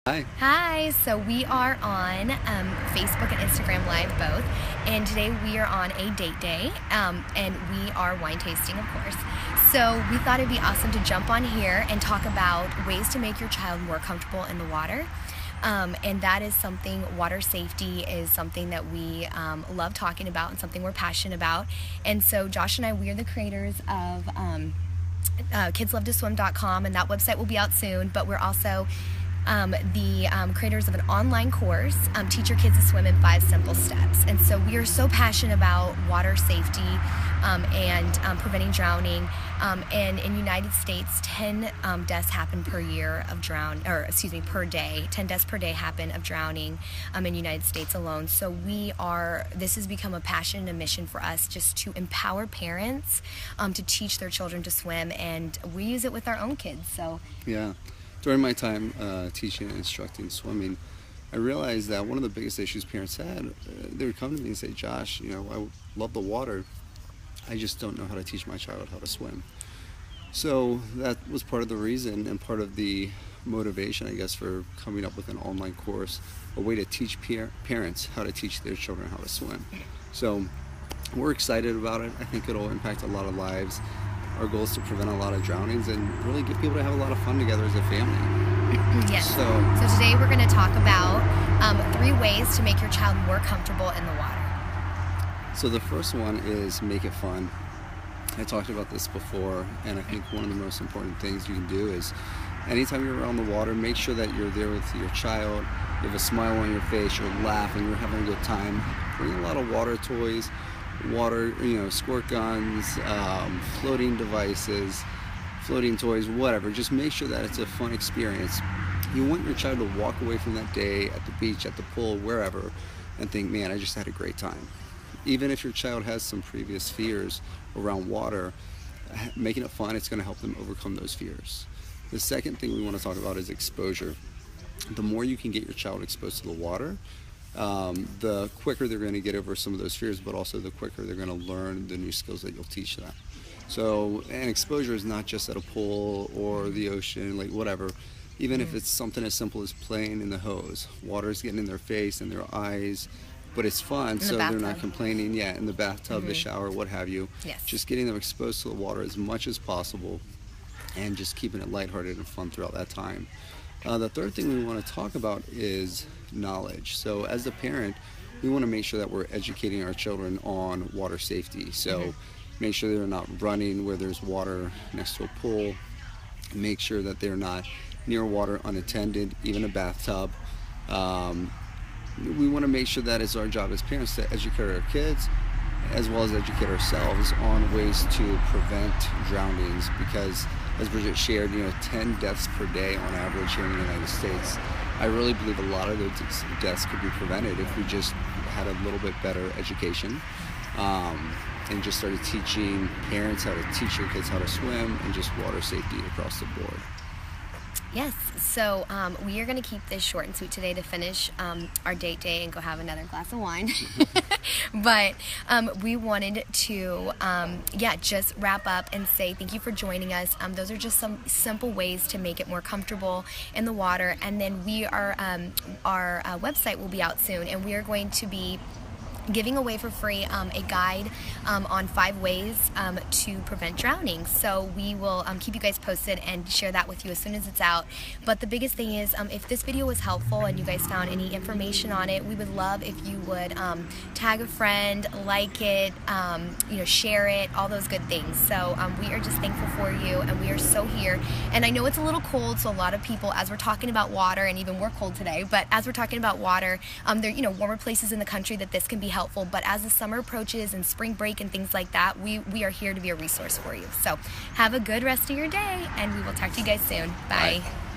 Hi. Hi, so we are on Facebook and Instagram Live both, and today we are on a date day, and we are wine tasting, of course. So we thought it'd be awesome to jump on here and talk about ways to make your child more comfortable in the water. And that is something, water safety is something that we love talking about and something we're passionate about. And so Josh and I, we are the creators of kidslovetoswim.com, and that website will be out soon, but we're also the creators of an online course, Teach Your Kids to Swim in 5 Simple Steps. And so we are so passionate about water safety and preventing drowning. And in the United States, 10 deaths happen per year of per day. 10 deaths per day happen of drowning in the United States alone. So this has become a passion and a mission for us, just to empower parents to teach their children to swim, and we use it with our own kids. So Yeah. During my time teaching and instructing swimming, I realized that one of the biggest issues parents had, they would come to me and say, Josh, I love the water. I just don't know how to teach my child how to swim. So that was part of the reason and part of the motivation, I guess, for coming up with an online course, a way to teach parents how to teach their children how to swim. So we're excited about it. I think it'll impact a lot of lives. Our goal is to prevent a lot of drownings and really get people to have a lot of fun together as a family. Yes. So today we're going to talk about 3 ways to make your child more comfortable in the water. So the first one is make it fun. I talked about this before, and I think one of the most important things you can do is anytime you're around the water, make sure that you're there with your child, you have a smile on your face, you're laughing, you're having a good time. Bring a lot of water toys, squirt guns, floating devices, floating toys, whatever. Just make sure that it's a fun experience. You want your child to walk away from that day at the beach, at the pool, wherever, and think, man, I just had a great time. Even if your child has some previous fears around water, making it fun, it's going to help them overcome those fears. The second thing we want to talk about is exposure. The more you can get your child exposed to the water, the quicker they're going to get over some of those fears, but also the quicker they're going to learn the new skills that you'll teach them. So, and exposure is not just at a pool or the ocean, like whatever. Even if it's something as simple as playing in the hose, water's getting in their face and their eyes, but it's fun, so they're not complaining. Yeah, in the bathtub, the shower, what have you. Yes. Just getting them exposed to the water as much as possible, and just keeping it lighthearted and fun throughout that time. The third thing we want to talk about is knowledge. So as a parent, we want to make sure that we're educating our children on water safety. So make sure they're not running where there's water next to a pool. Make sure that they're not near water unattended, even a bathtub. We want to make sure that it's our job as parents to educate our kids, as well as educate ourselves on ways to prevent drownings, because as Bridget shared, 10 deaths per day on average here in the United States. I really believe a lot of those deaths could be prevented if we just had a little bit better education and just started teaching parents how to teach their kids how to swim, and just water safety across the board. Yes, so we are going to keep this short and sweet today to finish our date day and go have another glass of wine. But we wanted to, just wrap up and say thank you for joining us. Those are just some simple ways to make it more comfortable in the water. And then our website will be out soon, and we are going to be giving away for free a guide on 5 ways to prevent drowning. So we will keep you guys posted and share that with you as soon as it's out. But the biggest thing is, if this video was helpful and you guys found any information on it, we would love if you would tag a friend, like it, share it, all those good things. So we are just thankful for you, and we are so here. And I know it's a little cold, so a lot of people, as we're talking about water, and even we're cold today, but as we're talking about water, there are warmer places in the country that this can be helpful. But as the summer approaches and spring break and things like that, we are here to be a resource for you. So have a good rest of your day, and we will talk to you guys soon. Bye. Bye.